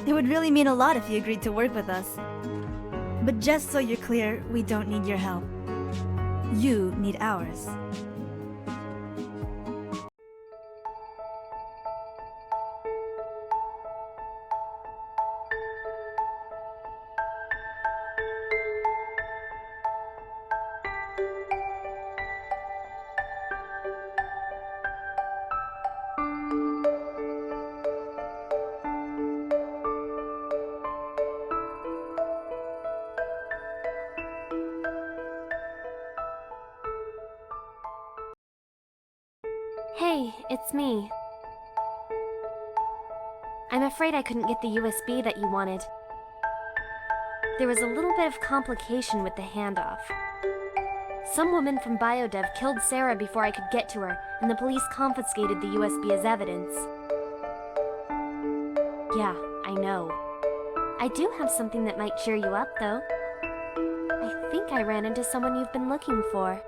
It would really mean a lot if you agreed to work with us. But just so you're clear, we don't need your help. You need ours. Hey, it's me. I'm afraid I couldn't get the USB that you wanted. There was a little bit of complication with the handoff. Some woman from BioDev killed Sarah before I could get to her, and the police confiscated the USB as evidence. Yeah, I know. I do have something that might cheer you up, though. I think I ran into someone you've been looking for.